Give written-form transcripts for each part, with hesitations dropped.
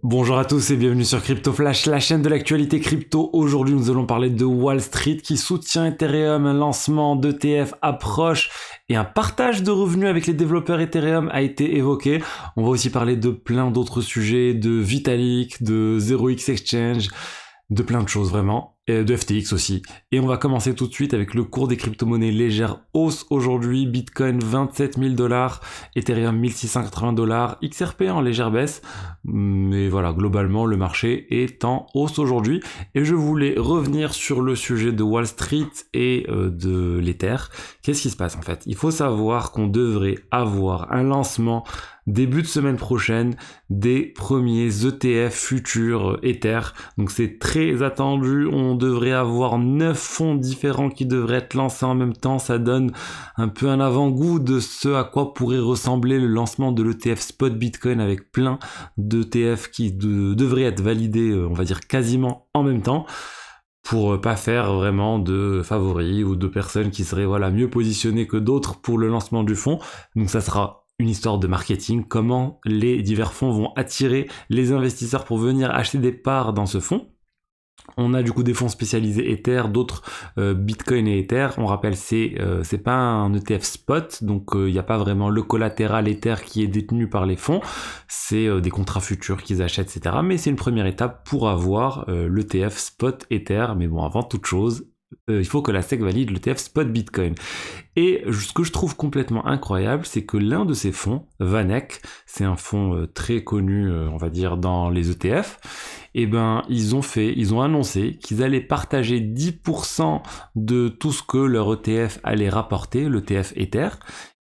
Bonjour à tous et bienvenue sur Crypto Flash, la chaîne de l'actualité crypto. Aujourd'hui, nous allons parler de Wall Street qui soutient Ethereum, un lancement d'ETF approche et un partage de revenus avec les développeurs Ethereum a été évoqué. On va aussi parler de plein d'autres sujets, de Vitalik, de 0x Exchange, de plein de choses vraiment, et de FTX aussi. Et on va commencer tout de suite avec le cours des crypto-monnaies légère hausse aujourd'hui, Bitcoin 27 000 $, Ethereum 1680 $, XRP en légère baisse, mais voilà, globalement le marché est en hausse aujourd'hui. Et je voulais revenir sur le sujet de Wall Street et de l'Ether. Qu'est-ce qui se passe en fait? Il faut savoir qu'on devrait avoir un lancement début de semaine prochaine des premiers ETF futurs Ether. Donc c'est très attendu, on devrait avoir 9 fonds différents qui devraient être lancés en même temps. Ça donne un peu un avant-goût de ce à quoi pourrait ressembler le lancement de l'ETF Spot Bitcoin avec plein d'ETF qui devraient être validés, on va dire quasiment en même temps, pour pas faire vraiment de favoris ou de personnes qui seraient mieux positionnées que d'autres pour le lancement du fonds. Donc ça sera une histoire de marketing, comment les divers fonds vont attirer les investisseurs pour venir acheter des parts dans ce fonds. On a du coup des fonds spécialisés Ether, d'autres Bitcoin et Ether. On rappelle, c'est pas un ETF spot, donc il n'y a pas vraiment le collatéral Ether qui est détenu par les fonds. C'est des contrats futurs qu'ils achètent, etc. Mais c'est une première étape pour avoir l'ETF spot Ether. Mais bon, avant toute chose, il faut que la SEC valide l'ETF spot Bitcoin. Et ce que je trouve complètement incroyable, c'est que l'un de ces fonds, VanEck, c'est un fonds très connu, on va dire, dans les ETF, et ben ils ont annoncé qu'ils allaient partager 10% de tout ce que leur ETF allait rapporter, l'ETF Ether,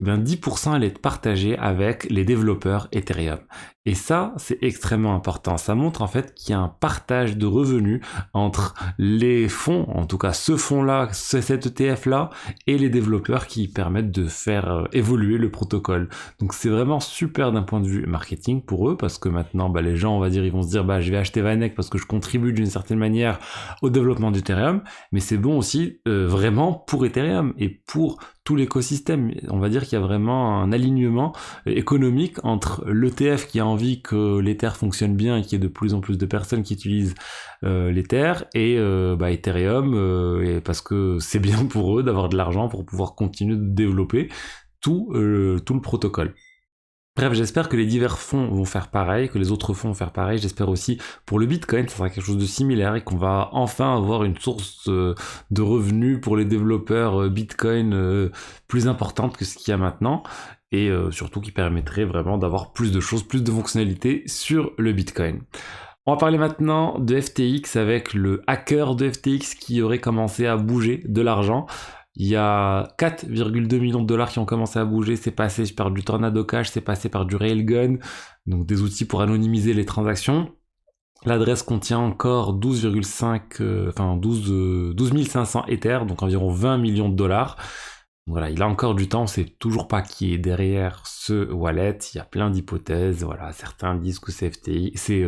et ben 10% allait être partagé avec les développeurs Ethereum. Et ça, c'est extrêmement important. Ça montre en fait qu'il y a un partage de revenus entre les fonds, en tout cas ce fonds-là, cet ETF-là, et les développeurs qui permettent de faire évoluer le protocole. Donc c'est vraiment super d'un point de vue marketing pour eux, parce que maintenant les gens, on va dire, ils vont se dire je vais acheter VanEck parce que je contribue d'une certaine manière au développement d'Ethereum, mais c'est bon aussi vraiment pour Ethereum et pour tout l'écosystème. On va dire qu'il y a vraiment un alignement économique entre l'ETF qui a envie que l'Ether fonctionne bien et qu'il y ait de plus en plus de personnes qui utilisent l'Ether et Ethereum, parce que c'est bien pour eux d'avoir de l'argent pour pouvoir continuer de développer tout le protocole. Bref, j'espère que les divers fonds vont faire pareil, que les autres fonds vont faire pareil. J'espère aussi pour le Bitcoin, ça sera quelque chose de similaire et qu'on va enfin avoir une source de revenus pour les développeurs Bitcoin plus importante que ce qu'il y a maintenant et surtout qui permettrait vraiment d'avoir plus de choses, plus de fonctionnalités sur le Bitcoin. On va parler maintenant de FTX avec le hacker de FTX qui aurait commencé à bouger de l'argent. Il y a 4,2 millions de $ qui ont commencé à bouger, c'est passé par du Tornado Cash, c'est passé par du Railgun, donc des outils pour anonymiser les transactions. L'adresse contient encore 12 500 Ether, donc environ 20 millions de $. Voilà, il a encore du temps, on sait toujours pas qui est derrière ce wallet, il y a plein d'hypothèses, certains disent que c'est FTX, c'est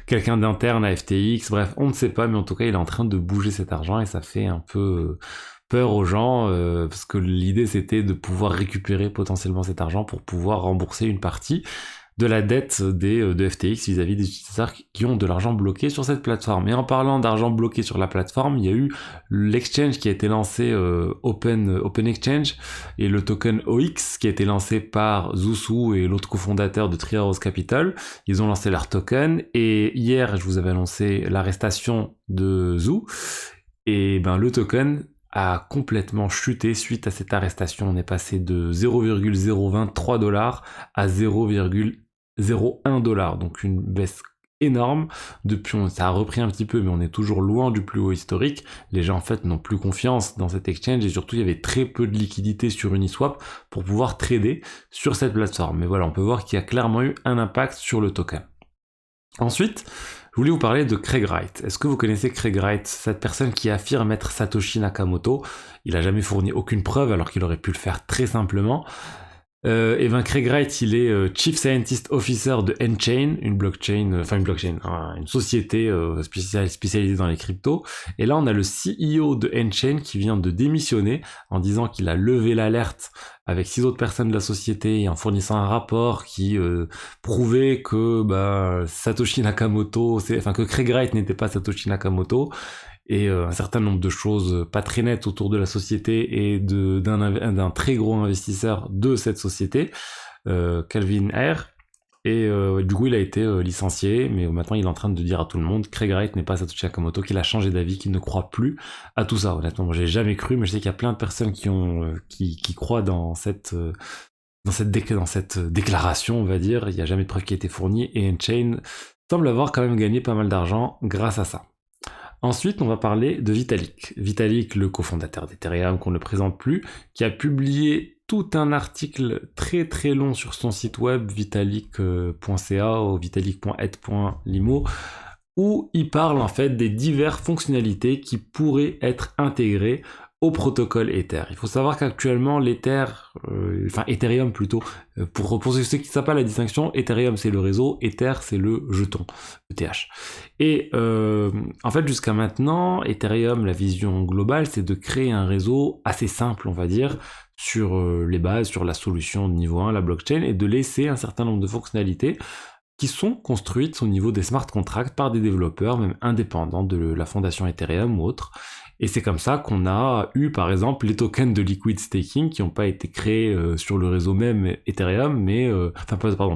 quelqu'un d'interne à FTX, bref, on ne sait pas, mais en tout cas il est en train de bouger cet argent et ça fait un peu peur aux gens, parce que l'idée c'était de pouvoir récupérer potentiellement cet argent pour pouvoir rembourser une partie de la dette de FTX vis-à-vis des utilisateurs qui ont de l'argent bloqué sur cette plateforme. Et en parlant d'argent bloqué sur la plateforme, il y a eu l'exchange qui a été lancé, Open Exchange, et le token OX qui a été lancé par Zhu et l'autre cofondateur de Three Arrows Capital. Ils ont lancé leur token, et hier, je vous avais annoncé l'arrestation de Zhu, et le token a complètement chuté suite à cette arrestation. On est passé de 0,023 $ à 0,01 $, donc une baisse énorme. Depuis, ça a repris un petit peu, mais on est toujours loin du plus haut historique. Les gens en fait n'ont plus confiance dans cet exchange et surtout il y avait très peu de liquidités sur Uniswap pour pouvoir trader sur cette plateforme. Mais voilà, on peut voir qu'il y a clairement eu un impact sur le token. Ensuite, je voulais vous parler de Craig Wright. Est-ce que vous connaissez Craig Wright, cette personne qui affirme être Satoshi Nakamoto? Il n'a jamais fourni aucune preuve alors qu'il aurait pu le faire très simplement. Et Craig Wright, il est Chief Scientist Officer de N-Chain, une société spécialisée dans les cryptos. Et là, on a le CEO de N-Chain qui vient de démissionner en disant qu'il a levé l'alerte avec 6 autres personnes de la société et en fournissant un rapport qui prouvait que Satoshi Nakamoto, que Craig Wright n'était pas Satoshi Nakamoto, et un certain nombre de choses pas très nettes autour de la société et d'un très gros investisseur de cette société, Calvin Ayre. Et du coup, il a été licencié, mais maintenant, il est en train de dire à tout le monde, Craig Wright n'est pas Satoshi Nakamoto, qu'il a changé d'avis, qu'il ne croit plus à tout ça. Honnêtement, moi, j'ai jamais cru, mais je sais qu'il y a plein de personnes qui croient dans cette déclaration, on va dire. Il n'y a jamais de preuve qui a été fournie, et N-Chain semble avoir quand même gagné pas mal d'argent grâce à ça. Ensuite, on va parler de Vitalik. Vitalik, le cofondateur d'Ethereum, qu'on ne présente plus, qui a publié tout un article très très long sur son site web vitalik.ca ou vitalik.ed.limo, où il parle en fait des diverses fonctionnalités qui pourraient être intégrées au protocole Ether. Il faut savoir qu'actuellement Ethereum plutôt, pour ceux qui ne savent pas la distinction, Ethereum c'est le réseau, Ether c'est le jeton, ETH. Et en fait jusqu'à maintenant, Ethereum, la vision globale, c'est de créer un réseau assez simple, on va dire, sur les bases, sur la solution de niveau 1, la blockchain, et de laisser un certain nombre de fonctionnalités qui sont construites au niveau des smart contracts par des développeurs, même indépendants de la fondation Ethereum ou autre. Et c'est comme ça qu'on a eu, par exemple, les tokens de liquid staking qui n'ont pas été créés sur le réseau même Ethereum,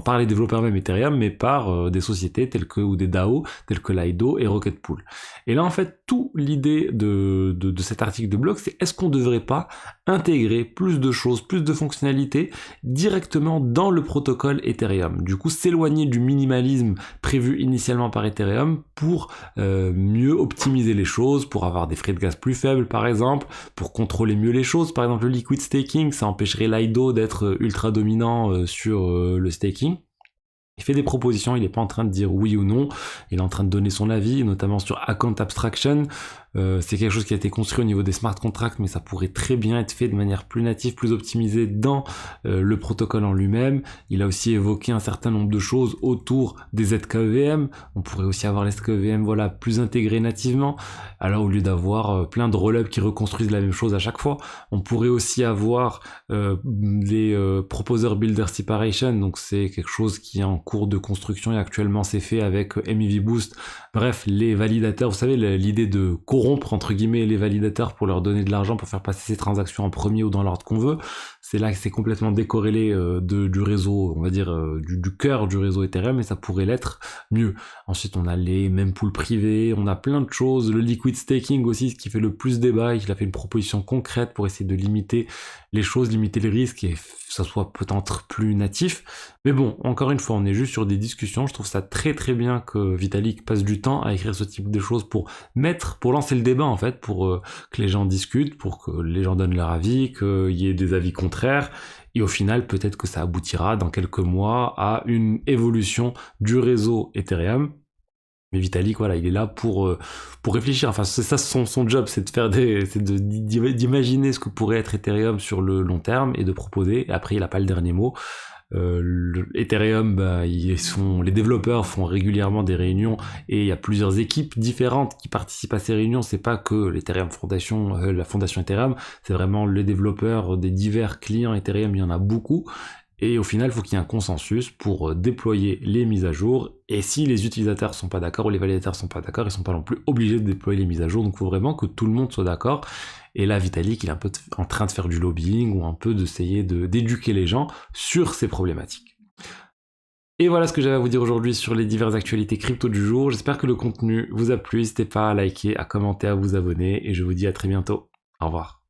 par les développeurs même Ethereum, mais par des sociétés ou des DAO, telles que Lido et Rocket Pool. Et là, en fait, l'idée de cet article de blog, c'est est-ce qu'on ne devrait pas intégrer plus de choses, plus de fonctionnalités directement dans le protocole Ethereum. Du coup, s'éloigner du minimalisme prévu initialement par Ethereum pour mieux optimiser les choses, pour avoir des frais de gaz plus faibles par exemple, pour contrôler mieux les choses. Par exemple, le liquid staking, ça empêcherait Lido d'être ultra dominant sur le staking. Il fait des propositions, il n'est pas en train de dire oui ou non, il est en train de donner son avis, notamment sur account abstraction. C'est quelque chose qui a été construit au niveau des smart contracts, mais ça pourrait très bien être fait de manière plus native, plus optimisée dans le protocole en lui-même. Il a aussi évoqué un certain nombre de choses autour des ZKEVM. On pourrait aussi avoir les ZKEVM plus intégrés nativement. Alors au lieu d'avoir plein de rollups qui reconstruisent la même chose à chaque fois, on pourrait aussi avoir les Proposer Builder Separation. Donc c'est quelque chose qui est en cours de construction et actuellement c'est fait avec MEV Boost. Bref, les validateurs, vous savez, l'idée de corrompre entre guillemets les validateurs pour leur donner de l'argent pour faire passer ces transactions en premier ou dans l'ordre qu'on veut, c'est là que c'est complètement décorrélé du réseau, on va dire du cœur du réseau Ethereum, et ça pourrait l'être mieux. Ensuite on a les mempool privés, on a plein de choses, le liquid staking aussi, ce qui fait le plus débat, il a fait une proposition concrète pour essayer de limiter les choses, limiter les risques et que ça soit peut-être plus natif. Mais bon, encore une fois, on est juste sur des discussions. Je trouve ça très très bien que Vitalik passe du temps à écrire ce type de choses pour lancer le débat en fait, pour que les gens discutent, pour que les gens donnent leur avis, qu'il y ait des avis contraires. Et au final, peut-être que ça aboutira dans quelques mois à une évolution du réseau Ethereum. Mais Vitalik, voilà, il est là pour réfléchir. Enfin, c'est ça son job, c'est d'imaginer ce que pourrait être Ethereum sur le long terme et de proposer. Et après, il n'a pas le dernier mot. Ethereum, les développeurs font régulièrement des réunions et il y a plusieurs équipes différentes qui participent à ces réunions. C'est pas que l'Ethereum Foundation, la fondation Ethereum, c'est vraiment les développeurs des divers clients Ethereum, il y en a beaucoup. Et au final, il faut qu'il y ait un consensus pour déployer les mises à jour. Et si les utilisateurs sont pas d'accord ou les validateurs sont pas d'accord, ils sont pas non plus obligés de déployer les mises à jour. Donc il faut vraiment que tout le monde soit d'accord. Et là, Vitalik, il est un peu en train de faire du lobbying ou un peu d'essayer d'éduquer les gens sur ces problématiques. Et voilà ce que j'avais à vous dire aujourd'hui sur les diverses actualités crypto du jour. J'espère que le contenu vous a plu. N'hésitez pas à liker, à commenter, à vous abonner. Et je vous dis à très bientôt. Au revoir.